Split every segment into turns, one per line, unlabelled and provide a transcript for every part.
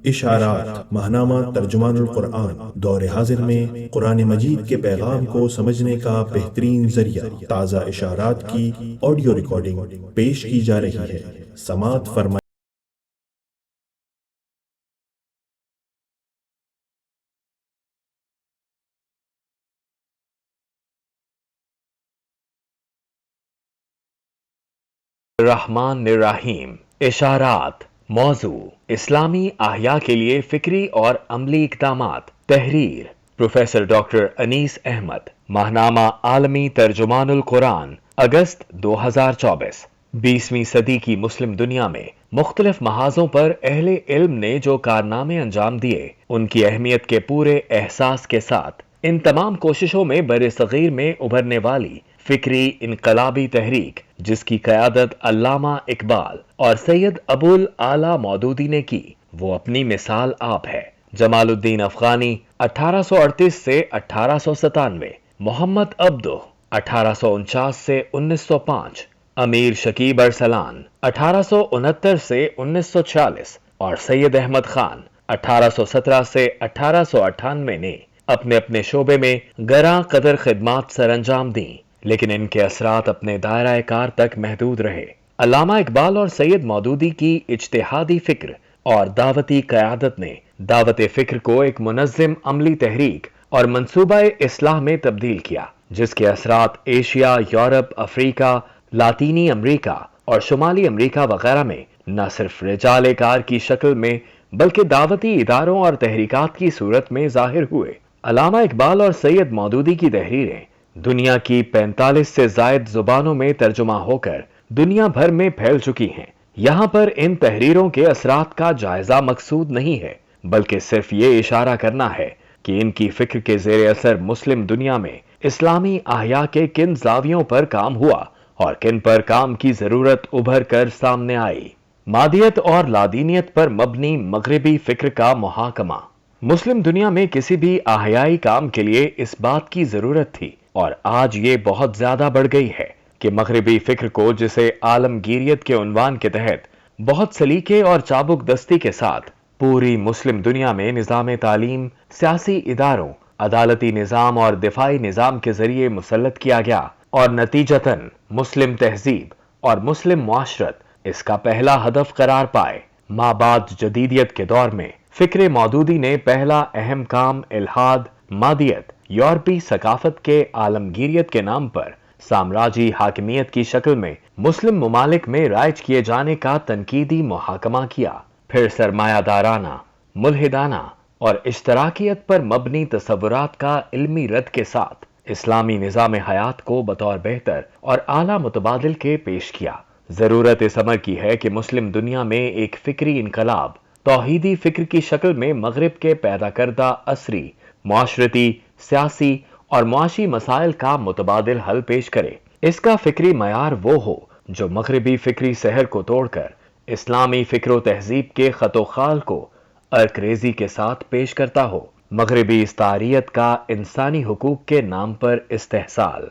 اشارات ماہنامہ ترجمان القرآن دور حاضر میں قرآن مجید کے پیغام کو سمجھنے کا بہترین ذریعہ تازہ اشارات کی آڈیو ریکارڈنگ پیش کی جا رہی ہے۔ سماعت فرمائیں۔
الرحمن الرحیم۔ اشارات۔ موضوع: اسلامی احیاء کے لیے فکری اور عملی اقدامات۔ تحریر: پروفیسر ڈاکٹر انیس احمد۔ ماہنامہ عالمی ترجمان القرآن، اگست 2024۔ 20ویں صدی کی مسلم دنیا میں مختلف محاذوں پر اہل علم نے جو کارنامے انجام دیے، ان کی اہمیت کے پورے احساس کے ساتھ ان تمام کوششوں میں برصغیر میں ابھرنے والی فکری انقلابی تحریک، جس کی قیادت علامہ اقبال اور سید ابو الاعلی مودودی نے کی، وہ اپنی مثال آپ ہے۔ جمال الدین افغانی 1838 سے 1897، محمد عبدہ 1849 سے 1905، امیر شکیب ارسلان 1869 سے 1946 اور سید احمد خان 1817 سے 1898 نے اپنے اپنے شعبے میں گراں قدر خدمات سر انجام دیں، لیکن ان کے اثرات اپنے دائرہ کار تک محدود رہے۔ علامہ اقبال اور سید مودودی کی اجتہادی فکر اور دعوتی قیادت نے دعوت فکر کو ایک منظم عملی تحریک اور منصوبہ اصلاح میں تبدیل کیا، جس کے اثرات ایشیا، یورپ، افریقہ، لاطینی امریکہ اور شمالی امریکہ وغیرہ میں نہ صرف رجال کار کی شکل میں بلکہ دعوتی اداروں اور تحریکات کی صورت میں ظاہر ہوئے۔ علامہ اقبال اور سید مودودی کی تحریریں دنیا کی 45 سے زائد زبانوں میں ترجمہ ہو کر دنیا بھر میں پھیل چکی ہیں۔ یہاں پر ان تحریروں کے اثرات کا جائزہ مقصود نہیں ہے، بلکہ صرف یہ اشارہ کرنا ہے کہ ان کی فکر کے زیر اثر مسلم دنیا میں اسلامی احیاء کے کن زاویوں پر کام ہوا اور کن پر کام کی ضرورت ابھر کر سامنے آئی۔ مادیت اور لادینیت پر مبنی مغربی فکر کا محاکمہ۔ مسلم دنیا میں کسی بھی احیائی کام کے لیے اس بات کی ضرورت تھی، اور آج یہ بہت زیادہ بڑھ گئی ہے، کہ مغربی فکر کو، جسے عالمگیریت کے عنوان کے تحت بہت سلیقے اور چابک دستی کے ساتھ پوری مسلم دنیا میں نظام تعلیم، سیاسی اداروں، عدالتی نظام اور دفاعی نظام کے ذریعے مسلط کیا گیا، اور نتیجتاً مسلم تہذیب اور مسلم معاشرت اس کا پہلا ہدف قرار پائے۔ مابعد جدیدیت کے دور میں فکر مودودی نے پہلا اہم کام الحاد، مادیت، یورپی ثقافت کے عالمگیریت کے نام پر سامراجی حاکمیت کی شکل میں مسلم ممالک میں رائج کیے جانے کا تنقیدی محاکمہ کیا۔ پھر سرمایہ دارانہ، ملحدانہ اور اشتراکیت پر مبنی تصورات کا علمی رد کے ساتھ اسلامی نظام حیات کو بطور بہتر اور اعلیٰ متبادل کے پیش کیا۔ ضرورت اس امر کی ہے کہ مسلم دنیا میں ایک فکری انقلاب توحیدی فکر کی شکل میں مغرب کے پیدا کردہ عصری، معاشرتی، سیاسی اور معاشی مسائل کا متبادل حل پیش کرے۔ اس کا فکری معیار وہ ہو جو مغربی فکری سحر کو توڑ کر اسلامی فکر و تہذیب کے خط و خال کو ارک ریزی کے ساتھ پیش کرتا ہو۔ مغربی استعاریت کا انسانی حقوق کے نام پر استحصال۔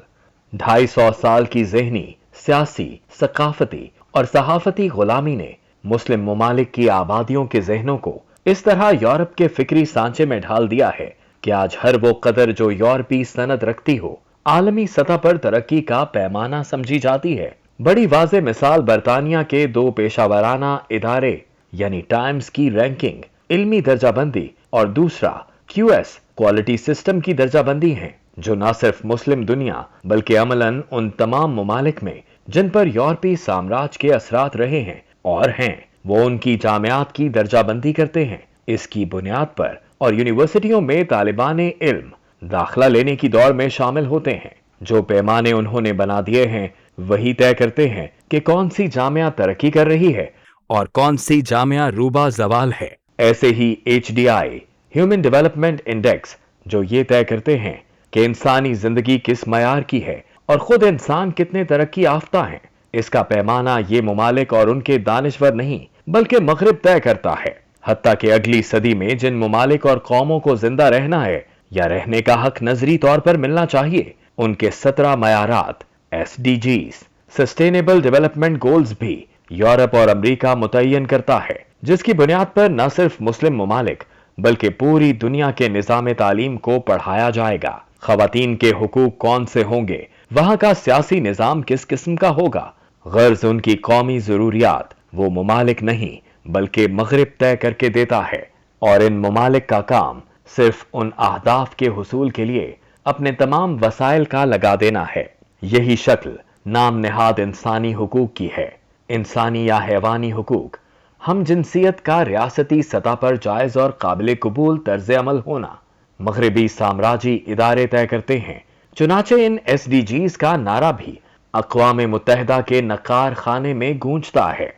250 سال کی ذہنی، سیاسی، ثقافتی اور صحافتی غلامی نے مسلم ممالک کی آبادیوں کے ذہنوں کو اس طرح یورپ کے فکری سانچے میں ڈھال دیا ہے کہ آج ہر وہ قدر جو یورپی سند رکھتی ہو عالمی سطح پر ترقی کا پیمانہ سمجھی جاتی ہے۔ بڑی واضح مثال برطانیہ کے 2 پیشہ ورانہ ادارے یعنی ٹائمز کی رینکنگ، علمی درجہ بندی، اور دوسرا QS کوالٹی سسٹم کی درجہ بندی ہیں، جو نہ صرف مسلم دنیا بلکہ عملاً ان تمام ممالک میں جن پر یورپی سامراج کے اثرات رہے ہیں اور ہیں، وہ ان کی جامعات کی درجہ بندی کرتے ہیں۔ اس کی بنیاد پر اور یونیورسٹیوں میں طالبان علم داخلہ لینے کی دوڑ میں شامل ہوتے ہیں۔ جو پیمانے انہوں نے بنا دیے ہیں وہی طے کرتے ہیں کہ کون سی جامعہ ترقی کر رہی ہے اور کون سی جامعہ روبہ زوال ہے۔ ایسے ہی HDI ہیومن ڈیولپمنٹ انڈیکس، جو یہ طے کرتے ہیں کہ انسانی زندگی کس معیار کی ہے اور خود انسان کتنے ترقی یافتہ ہیں۔ اس کا پیمانہ یہ ممالک اور ان کے دانشور نہیں بلکہ مغرب طے کرتا ہے۔ حتیٰ کہ اگلی صدی میں جن ممالک اور قوموں کو زندہ رہنا ہے یا رہنے کا حق نظری طور پر ملنا چاہیے، ان کے 17 معیارات SDGs سسٹینیبل ڈیولپمنٹ گولز بھی یورپ اور امریکہ متعین کرتا ہے۔ جس کی بنیاد پر نہ صرف مسلم ممالک بلکہ پوری دنیا کے نظام تعلیم کو پڑھایا جائے گا۔ خواتین کے حقوق کون سے ہوں گے، وہاں کا سیاسی نظام کس قسم کا ہوگا، غرض ان کی قومی ضروریات وہ ممالک نہیں بلکہ مغرب طے کر کے دیتا ہے، اور ان ممالک کا کام صرف ان اہداف کے حصول کے لیے اپنے تمام وسائل کا لگا دینا ہے۔ یہی شکل نام نہاد انسانی حقوق کی ہے۔ انسانی یا حیوانی حقوق، ہم جنسیت کا ریاستی سطح پر جائز اور قابل قبول طرز عمل ہونا، مغربی سامراجی ادارے طے کرتے ہیں۔ چنانچہ ان SDGs کا نعرہ بھی اقوام متحدہ کے نقار خانے میں گونجتا ہے۔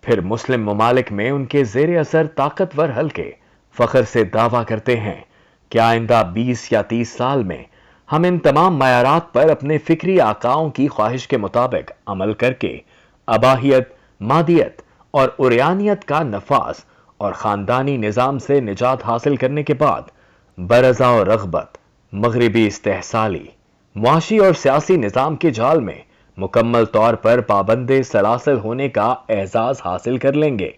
پھر مسلم ممالک میں ان کے زیر اثر طاقتور حلقے فخر سے دعویٰ کرتے ہیں کہ آئندہ 20 یا 30 سال میں ہم ان تمام معیارات پر اپنے فکری آقاؤں کی خواہش کے مطابق عمل کر کے اباحیت، مادیت اور عریانیت کا نفاذ اور خاندانی نظام سے نجات حاصل کرنے کے بعد برضا و رغبت مغربی استحصالی معاشی اور سیاسی نظام کے جال میں مکمل طور پر پابند سلاسل ہونے کا اعزاز حاصل کر لیں گے۔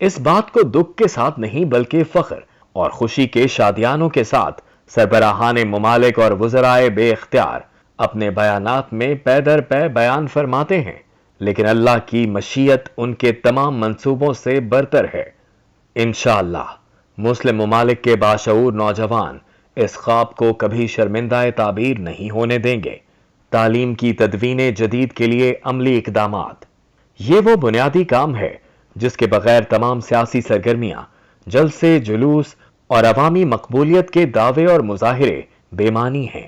اس بات کو دکھ کے ساتھ نہیں بلکہ فخر اور خوشی کے شادیانوں کے ساتھ سربراہان ممالک اور وزرائے بے اختیار اپنے بیانات میں پے در پے بیان فرماتے ہیں، لیکن اللہ کی مشیت ان کے تمام منصوبوں سے برتر ہے۔ انشاءاللہ مسلم ممالک کے باشعور نوجوان اس خواب کو کبھی شرمندہ تعبیر نہیں ہونے دیں گے۔ تعلیم کی تدوین جدید کے لیے عملی اقدامات، یہ وہ بنیادی کام ہے جس کے بغیر تمام سیاسی سرگرمیاں، جلسے، جلوس اور عوامی مقبولیت کے دعوے اور مظاہرے بے معنی ہیں۔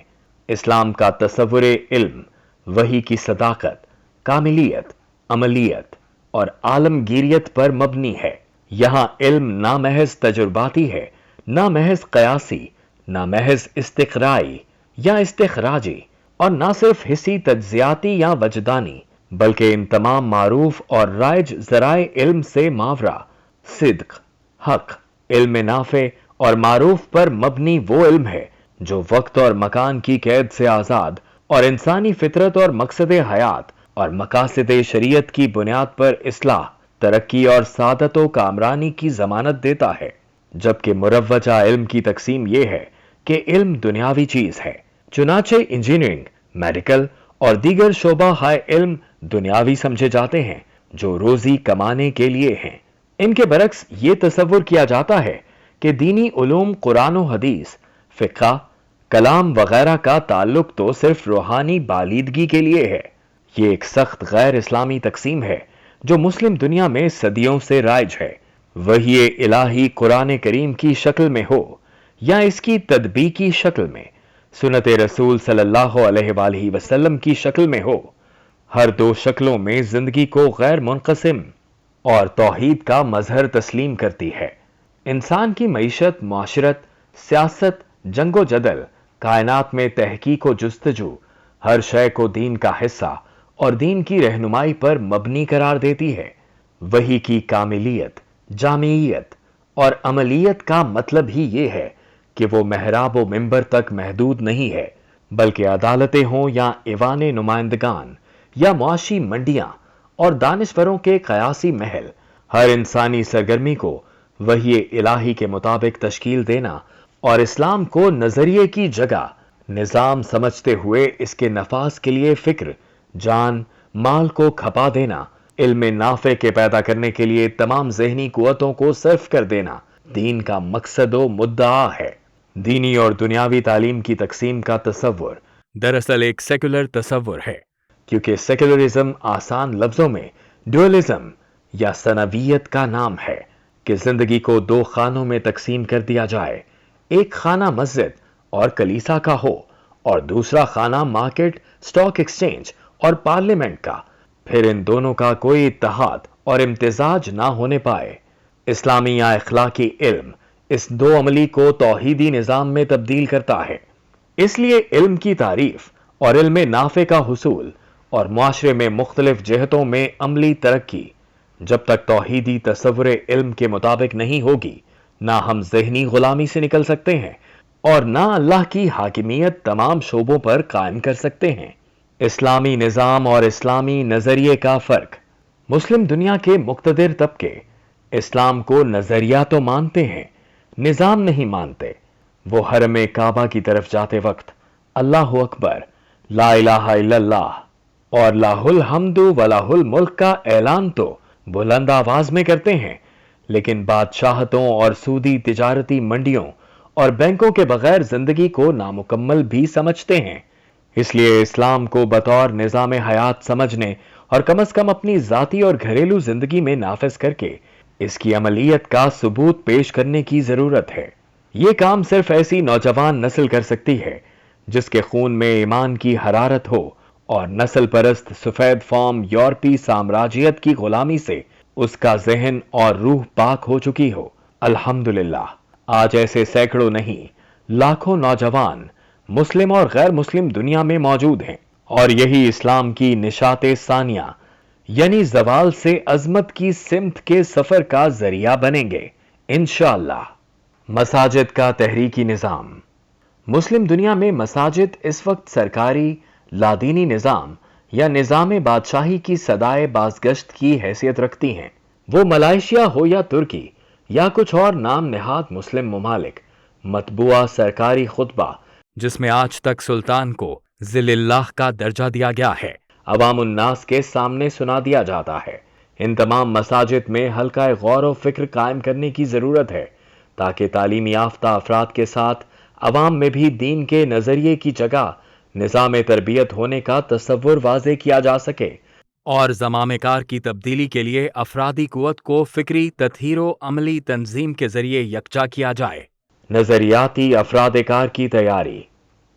اسلام کا تصور علم، وحی کی صداقت، کاملیت، عملیت اور عالمگیریت پر مبنی ہے۔ یہاں علم نہ محض تجرباتی ہے، نہ محض قیاسی، نہ محض استقرائی یا استخراجی، اور نہ صرف حسی تجزیاتی یا وجدانی، بلکہ ان تمام معروف اور رائج ذرائع علم سے ماورا صدق، حق، علم نافع اور معروف پر مبنی وہ علم ہے جو وقت اور مکان کی قید سے آزاد اور انسانی فطرت اور مقصد حیات اور مقاصد شریعت کی بنیاد پر اصلاح، ترقی اور سعادت و کامرانی کی ضمانت دیتا ہے، جبکہ مروجہ علم کی تقسیم یہ ہے کہ علم دنیاوی چیز ہے۔ چنانچہ انجینئرنگ، میڈیکل اور دیگر شعبہ ہائے علم دنیاوی سمجھے جاتے ہیں جو روزی کمانے کے لیے ہیں۔ ان کے برعکس یہ تصور کیا جاتا ہے کہ دینی علوم، قرآن و حدیث، فقہ، کلام وغیرہ کا تعلق تو صرف روحانی بالیدگی کے لیے ہے۔ یہ ایک سخت غیر اسلامی تقسیم ہے جو مسلم دنیا میں صدیوں سے رائج ہے۔ وحی الہی قرآن کریم کی شکل میں ہو یا اس کی تطبیقی شکل میں، سنت رسول صلی اللہ علیہ وآلہ وسلم کی شکل میں ہو، ہر دو شکلوں میں زندگی کو غیر منقسم اور توحید کا مظہر تسلیم کرتی ہے۔ انسان کی معیشت، معاشرت، سیاست، جنگ و جدل، کائنات میں تحقیق و جستجو ہر شے کو دین کا حصہ اور دین کی رہنمائی پر مبنی قرار دیتی ہے۔ وحی کی کاملیت، جامعیت اور عملیت کا مطلب ہی یہ ہے کہ وہ محراب و منبر تک محدود نہیں ہے، بلکہ عدالتیں ہوں یا ایوان نمائندگان یا معاشی منڈیاں اور دانشوروں کے قیاسی محل، ہر انسانی سرگرمی کو وحی الہی کے مطابق تشکیل دینا اور اسلام کو نظریے کی جگہ نظام سمجھتے ہوئے اس کے نفاذ کے لیے فکر، جان، مال کو کھپا دینا، علم نافع کے پیدا کرنے کے لیے تمام ذہنی قوتوں کو صرف کر دینا دین کا مقصد و مدعا ہے۔ دینی اور دنیاوی تعلیم کی تقسیم کا تصور دراصل ایک سیکولر تصور ہے، کیونکہ سیکولرزم آسان لفظوں میں ڈوئلزم یا ثنویت کا نام ہے کہ زندگی کو دو خانوں میں تقسیم کر دیا جائے، ایک خانہ مسجد اور کلیسا کا ہو اور دوسرا خانہ مارکیٹ، سٹاک ایکسچینج اور پارلیمنٹ کا، پھر ان دونوں کا کوئی اتحاد اور امتزاج نہ ہونے پائے۔ اسلامی یا اخلاقی علم اس دو عملی کو توحیدی نظام میں تبدیل کرتا ہے۔ اس لیے علم کی تعریف اور علم نافع کا حصول اور معاشرے میں مختلف جہتوں میں عملی ترقی جب تک توحیدی تصور علم کے مطابق نہیں ہوگی، نہ ہم ذہنی غلامی سے نکل سکتے ہیں اور نہ اللہ کی حاکمیت تمام شعبوں پر قائم کر سکتے ہیں۔ اسلامی نظام اور اسلامی نظریے کا فرق۔ مسلم دنیا کے مقتدر طبقے اسلام کو نظریہ تو مانتے ہیں، نظام نہیں مانتے۔ وہ حرم کعبہ کی طرف جاتے وقت اللہ اکبر، لا الہ الا اللہ اور لاہ الحمد ولاہ الملک کا اعلان تو بلند آواز میں کرتے ہیں، لیکن بادشاہتوں اور سودی تجارتی منڈیوں اور بینکوں کے بغیر زندگی کو نامکمل بھی سمجھتے ہیں۔ اس لیے اسلام کو بطور نظام حیات سمجھنے اور کم از کم اپنی ذاتی اور گھریلو زندگی میں نافذ کر کے اس کی عملیت کا ثبوت پیش کرنے کی ضرورت ہے۔ یہ کام صرف ایسی نوجوان نسل کر سکتی ہے جس کے خون میں ایمان کی حرارت ہو اور نسل پرست سفید فام یورپی سامراجیت کی غلامی سے اس کا ذہن اور روح پاک ہو چکی ہو۔ الحمدللہ آج ایسے سینکڑوں نہیں، لاکھوں نوجوان مسلم اور غیر مسلم دنیا میں موجود ہیں، اور یہی اسلام کی نشاط ثانیہ یعنی زوال سے عظمت کی سمت کے سفر کا ذریعہ بنیں گے انشاءاللہ۔ مساجد کا تحریکی نظام۔ مسلم دنیا میں مساجد اس وقت سرکاری لادینی نظام یا نظام بادشاہی کی صدائے بازگشت کی حیثیت رکھتی ہیں۔ وہ ملائیشیا ہو یا ترکی یا کچھ اور نام نہاد مسلم ممالک، مطبوعہ سرکاری خطبہ جس میں آج تک سلطان کو ذل اللہ کا درجہ دیا گیا ہے، عوام الناس کے سامنے سنا دیا جاتا ہے۔ ان تمام مساجد میں حلقہ غور و فکر قائم کرنے کی ضرورت ہے تاکہ تعلیم یافتہ افراد کے ساتھ عوام میں بھی دین کے نظریے کی جگہ نظام تربیت ہونے کا تصور واضح کیا جا سکے، اور زمام کار کی تبدیلی کے لیے افرادی قوت کو فکری تطہیر و عملی تنظیم کے ذریعے یکجا کیا جائے۔ نظریاتی افراد کار کی تیاری۔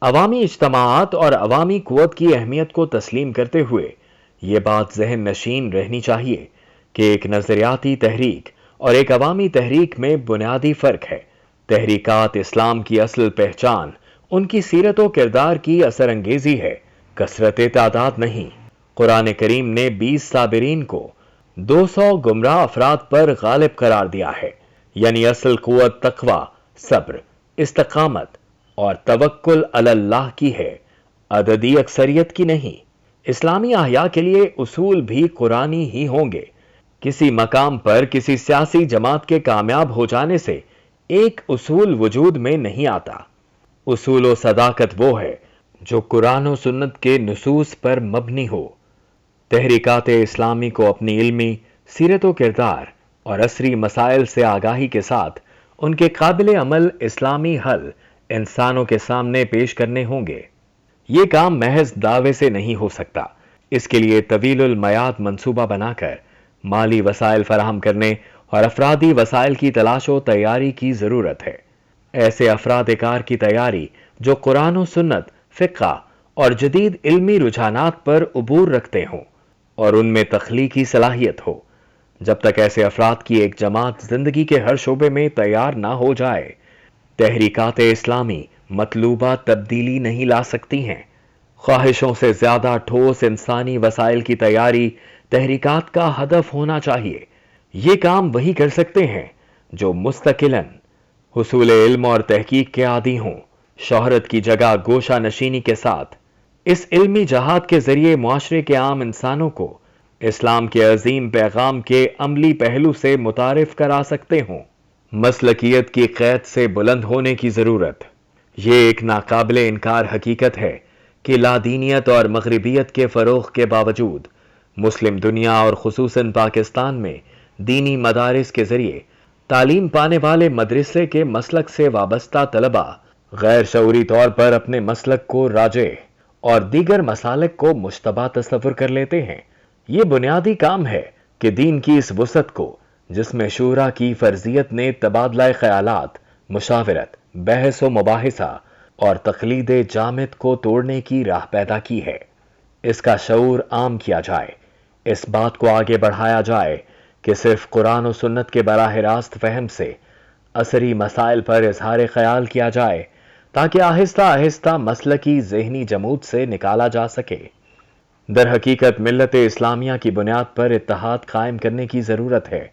عوامی اجتماعات اور عوامی قوت کی اہمیت کو تسلیم کرتے ہوئے یہ بات ذہن نشین رہنی چاہیے کہ ایک نظریاتی تحریک اور ایک عوامی تحریک میں بنیادی فرق ہے۔ تحریکات اسلام کی اصل پہچان ان کی سیرت و کردار کی اثر انگیزی ہے، کثرت تعداد نہیں۔ قرآن کریم نے 20 صابرین کو 200 گمراہ افراد پر غالب قرار دیا ہے، یعنی اصل قوت تقوی، صبر، استقامت اور توکل علی اللہ کی ہے، عددی اکثریت کی نہیں۔ اسلامی احیاء کے لیے اصول بھی قرآنی ہی ہوں گے۔ کسی مقام پر کسی سیاسی جماعت کے کامیاب ہو جانے سے ایک اصول وجود میں نہیں آتا۔ اصول و صداقت وہ ہے جو قرآن و سنت کے نصوص پر مبنی ہو۔ تحریکات اسلامی کو اپنی علمی سیرت و کردار اور عصری مسائل سے آگاہی کے ساتھ ان کے قابل عمل اسلامی حل انسانوں کے سامنے پیش کرنے ہوں گے۔ یہ کام محض دعوے سے نہیں ہو سکتا، اس کے لیے طویل المیعاد منصوبہ بنا کر مالی وسائل فراہم کرنے اور افرادی وسائل کی تلاش و تیاری کی ضرورت ہے۔ ایسے افراد کار کی تیاری جو قرآن و سنت، فقہ اور جدید علمی رجحانات پر عبور رکھتے ہوں اور ان میں تخلیقی صلاحیت ہو۔ جب تک ایسے افراد کی ایک جماعت زندگی کے ہر شعبے میں تیار نہ ہو جائے، تحریکات اسلامی مطلوبہ تبدیلی نہیں لا سکتی ہیں۔ خواہشوں سے زیادہ ٹھوس انسانی وسائل کی تیاری تحریکات کا ہدف ہونا چاہیے۔ یہ کام وہی کر سکتے ہیں جو مستقلاً حصول علم اور تحقیق کے عادی ہوں، شہرت کی جگہ گوشہ نشینی کے ساتھ اس علمی جہاد کے ذریعے معاشرے کے عام انسانوں کو اسلام کے عظیم پیغام کے عملی پہلو سے متعارف کرا سکتے ہوں۔ مسلکیت کی قید سے بلند ہونے کی ضرورت۔ یہ ایک ناقابل انکار حقیقت ہے کہ لادینیت اور مغربیت کے فروغ کے باوجود مسلم دنیا اور خصوصاً پاکستان میں دینی مدارس کے ذریعے تعلیم پانے والے مدرسے کے مسلک سے وابستہ طلبہ غیر شعوری طور پر اپنے مسلک کو راجح اور دیگر مسالک کو مشتبہ تصور کر لیتے ہیں۔ یہ بنیادی کام ہے کہ دین کی اس وسعت کو، جس میں شورا کی فرضیت نے تبادلہ خیالات، مشاورت، بحث و مباحثہ اور تقلید جامد کو توڑنے کی راہ پیدا کی ہے، اس کا شعور عام کیا جائے۔ اس بات کو آگے بڑھایا جائے کہ صرف قرآن و سنت کے براہ راست فہم سے عصری مسائل پر اظہار خیال کیا جائے تاکہ آہستہ آہستہ مسلکی ذہنی جمود سے نکالا جا سکے۔ در حقیقت ملت اسلامیہ کی بنیاد پر اتحاد قائم کرنے کی ضرورت ہے۔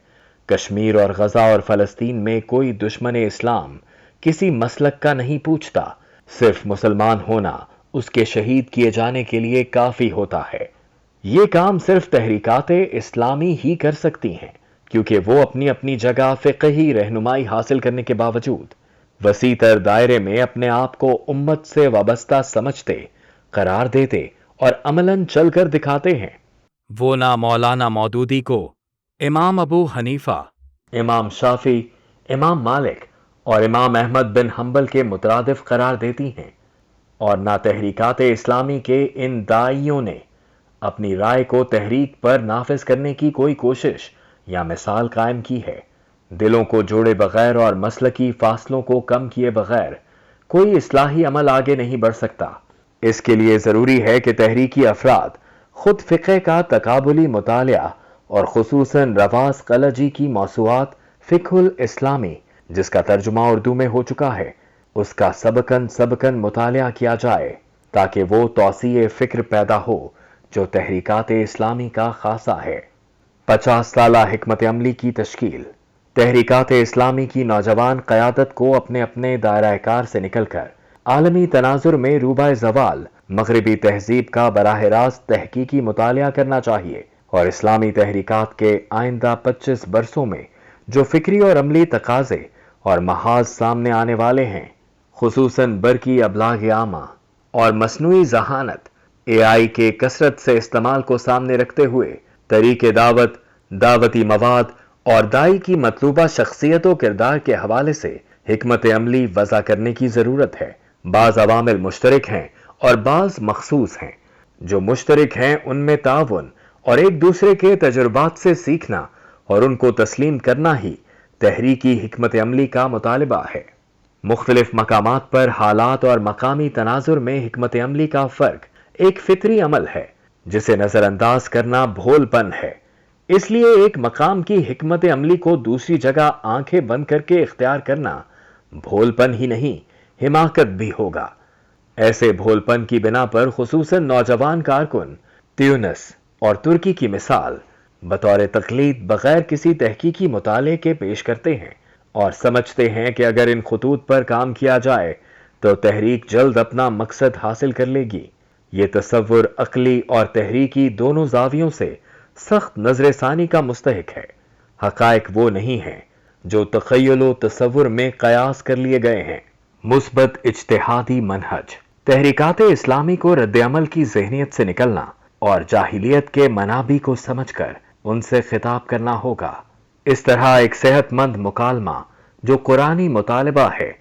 کشمیر اور غزہ اور فلسطین میں کوئی دشمن اسلام کسی مسلک کا نہیں پوچھتا، صرف مسلمان ہونا اس کے شہید کیے جانے کے لیے کافی ہوتا ہے۔ یہ کام صرف تحریکات اسلامی ہی کر سکتی ہیں، کیونکہ وہ اپنی اپنی جگہ فقہی رہنمائی حاصل کرنے کے باوجود وسیع تر دائرے میں اپنے آپ کو امت سے وابستہ سمجھتے، قرار دیتے اور عملاً چل کر دکھاتے ہیں۔
وہ نہ مولانا مودودی کو امام ابو حنیفہ،
امام شافعی، امام مالک اور امام احمد بن حنبل کے مترادف قرار دیتی ہیں، اور نہ تحریکات اسلامی کے ان داعیوں نے اپنی رائے کو تحریک پر نافذ کرنے کی کوئی کوشش یا مثال قائم کی ہے۔ دلوں کو جوڑے بغیر اور مسلکی فاصلوں کو کم کیے بغیر کوئی اصلاحی عمل آگے نہیں بڑھ سکتا۔ اس کے لیے ضروری ہے کہ تحریکی افراد خود فقہ کا تقابلی مطالعہ اور خصوصاً رواس قلجی کی موسوعات فقہ الاسلامی، جس کا ترجمہ اردو میں ہو چکا ہے، اس کا سبکن مطالعہ کیا جائے تاکہ وہ توسیع فکر پیدا ہو جو تحریکات اسلامی کا خاصہ ہے۔ 50 سالہ حکمت عملی کی تشکیل۔ تحریکات اسلامی کی نوجوان قیادت کو اپنے اپنے دائرہ کار سے نکل کر عالمی تناظر میں روبہ زوال مغربی تہذیب کا براہ راست تحقیقی مطالعہ کرنا چاہیے، اور اسلامی تحریکات کے آئندہ 25 برسوں میں جو فکری اور عملی تقاضے اور محاذ سامنے آنے والے ہیں، خصوصاً برقی ابلاغ عامہ اور مصنوعی ذہانت AI کے کثرت سے استعمال کو سامنے رکھتے ہوئے طریق دعوت، دعوتی مواد اور دائی کی مطلوبہ شخصیت و کردار کے حوالے سے حکمت عملی وضع کرنے کی ضرورت ہے۔ بعض عوامل مشترک ہیں اور بعض مخصوص ہیں۔ جو مشترک ہیں ان میں تعاون اور ایک دوسرے کے تجربات سے سیکھنا اور ان کو تسلیم کرنا ہی تحریکی حکمت عملی کا مطالبہ ہے۔ مختلف مقامات پر حالات اور مقامی تناظر میں حکمت عملی کا فرق ایک فطری عمل ہے جسے نظر انداز کرنا بھول پن ہے۔ اس لیے ایک مقام کی حکمت عملی کو دوسری جگہ آنکھیں بند کر کے اختیار کرنا بھول پن ہی نہیں، حماقت بھی ہوگا۔ ایسے بھول پن کی بنا پر خصوصاً نوجوان کارکن تیونس اور ترکی کی مثال بطور تقلید بغیر کسی تحقیقی مطالعے کے پیش کرتے ہیں اور سمجھتے ہیں کہ اگر ان خطوط پر کام کیا جائے تو تحریک جلد اپنا مقصد حاصل کر لے گی۔ یہ تصور عقلی اور تحریکی دونوں زاویوں سے سخت نظر ثانی کا مستحق ہے۔ حقائق وہ نہیں ہیں جو تخیل و تصور میں قیاس کر لیے گئے ہیں۔ مثبت اجتہادی منہج۔ تحریکات اسلامی کو رد عمل کی ذہنیت سے نکلنا اور جاہلیت کے منابع کو سمجھ کر ان سے خطاب کرنا ہوگا۔ اس طرح ایک صحت مند مکالمہ جو قرآنی مطالبہ ہے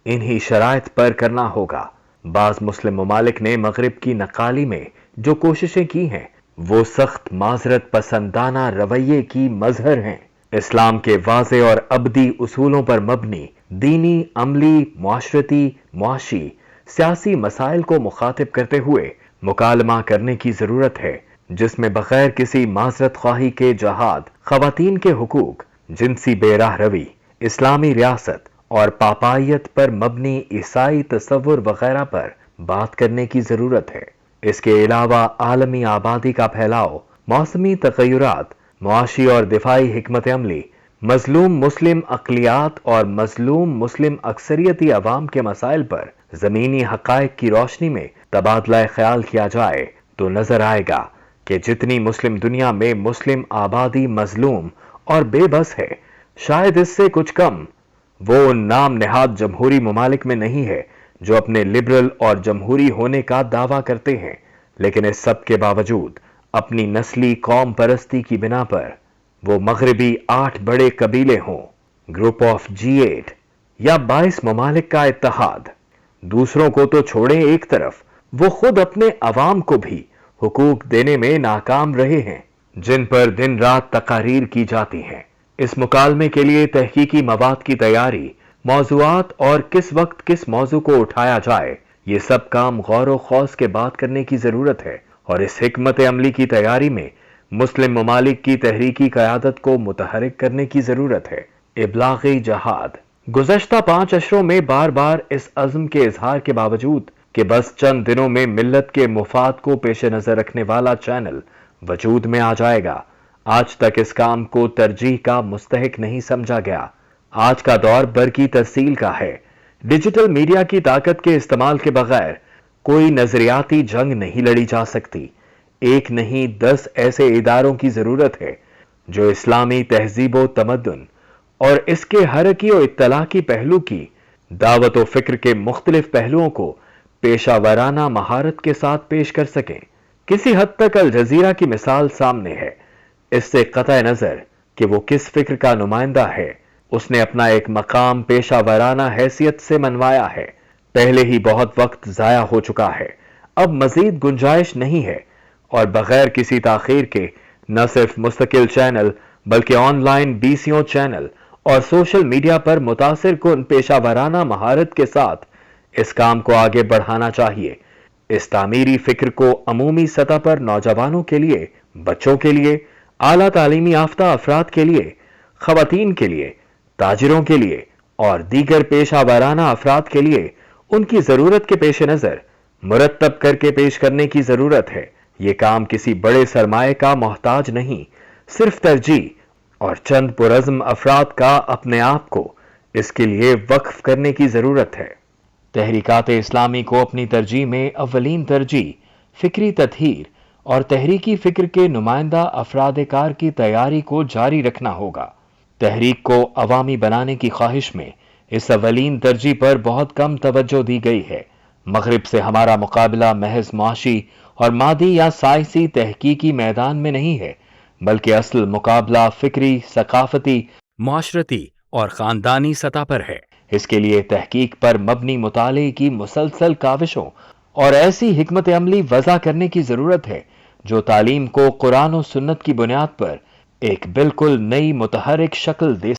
انہی شرائط پر کرنا ہوگا۔ بعض مسلم ممالک نے مغرب کی نقالی میں جو کوششیں کی ہیں وہ سخت معذرت پسندانہ رویے کی مظہر ہیں۔ اسلام کے واضح اور ابدی اصولوں پر مبنی دینی، عملی، معاشرتی، معاشی، سیاسی مسائل کو مخاطب کرتے ہوئے مکالمہ کرنے کی ضرورت ہے، جس میں بغیر کسی معذرت خواہی کے جہاد، خواتین کے حقوق، جنسی بے راہ روی، اسلامی ریاست اور پاپائیت پر مبنی عیسائی تصور وغیرہ پر بات کرنے کی ضرورت ہے۔ اس کے علاوہ عالمی آبادی کا پھیلاؤ، موسمی تغیرات، معاشی اور دفاعی حکمت عملی، مظلوم مسلم اقلیات اور مظلوم مسلم اکثریتی عوام کے مسائل پر زمینی حقائق کی روشنی میں تبادلہ خیال کیا جائے تو نظر آئے گا کہ جتنی مسلم دنیا میں مسلم آبادی مظلوم اور بے بس ہے، شاید اس سے کچھ کم وہ ان نام نہاد جمہوری ممالک میں نہیں ہے جو اپنے لبرل اور جمہوری ہونے کا دعویٰ کرتے ہیں، لیکن اس سب کے باوجود اپنی نسلی قوم پرستی کی بنا پر وہ مغربی 8 بڑے قبیلے ہوں، گروپ آف G8 یا 22 ممالک کا اتحاد، دوسروں کو تو چھوڑیں ایک طرف، وہ خود اپنے عوام کو بھی حقوق دینے میں ناکام رہے ہیں جن پر دن رات تقاریر کی جاتی ہیں۔ اس مکالمے کے لیے تحقیقی مواد کی تیاری، موضوعات اور کس وقت کس موضوع کو اٹھایا جائے، یہ سب کام غور و خوض کے بعد کرنے کی ضرورت ہے، اور اس حکمت عملی کی تیاری میں مسلم ممالک کی تحریکی قیادت کو متحرک کرنے کی ضرورت ہے۔ ابلاغی جہاد۔ گزشتہ 5 اشروں میں بار بار اس عزم کے اظہار کے باوجود کہ بس چند دنوں میں ملت کے مفاد کو پیش نظر رکھنے والا چینل وجود میں آ جائے گا، آج تک اس کام کو ترجیح کا مستحق نہیں سمجھا گیا۔ آج کا دور برقی ترسیل کا ہے۔ ڈیجیٹل میڈیا کی طاقت کے استعمال کے بغیر کوئی نظریاتی جنگ نہیں لڑی جا سکتی۔ ایک نہیں 10 ایسے اداروں کی ضرورت ہے جو اسلامی تہذیب و تمدن اور اس کے حرکی و اطلاعی پہلو کی دعوت و فکر کے مختلف پہلوؤں کو پیشہ ورانہ مہارت کے ساتھ پیش کر سکیں۔ کسی حد تک الجزیرہ کی مثال سامنے ہے۔ اس سے قطع نظر کہ وہ کس فکر کا نمائندہ ہے، اس نے اپنا ایک مقام پیشہ ورانہ حیثیت سے منوایا ہے۔ پہلے ہی بہت وقت ضائع ہو چکا ہے، اب مزید گنجائش نہیں ہے، اور بغیر کسی تاخیر کے نہ صرف مستقل چینل بلکہ آن لائن بیسیوں چینل اور سوشل میڈیا پر متاثر کن پیشہ ورانہ مہارت کے ساتھ اس کام کو آگے بڑھانا چاہیے۔ اس تعمیری فکر کو عمومی سطح پر نوجوانوں کے لیے، بچوں کے لیے، اعلیٰ تعلیمی یافتہ افراد کے لیے، خواتین کے لیے، تاجروں کے لیے اور دیگر پیشہ ورانہ افراد کے لیے ان کی ضرورت کے پیش نظر مرتب کر کے پیش کرنے کی ضرورت ہے۔ یہ کام کسی بڑے سرمایہ کا محتاج نہیں، صرف ترجیح اور چند پرعزم افراد کا اپنے آپ کو اس کے لیے وقف کرنے کی ضرورت ہے۔ تحریکات اسلامی کو اپنی ترجیح میں اولین ترجیح فکری تطہیر اور تحریکی فکر کے نمائندہ افراد کار کی تیاری کو جاری رکھنا ہوگا۔ تحریک کو عوامی بنانے کی خواہش میں اس اولین ترجیح پر بہت کم توجہ دی گئی ہے۔ مغرب سے ہمارا مقابلہ محض معاشی اور مادی یا سائنسی تحقیقی میدان میں نہیں ہے، بلکہ اصل مقابلہ فکری، ثقافتی،
معاشرتی اور خاندانی سطح پر ہے۔
اس کے لیے تحقیق پر مبنی مطالعے کی مسلسل کاوشوں اور ایسی حکمت عملی وضع کرنے کی ضرورت ہے جو تعلیم کو قرآن و سنت کی بنیاد پر ایک بالکل نئی متحرک شکل دے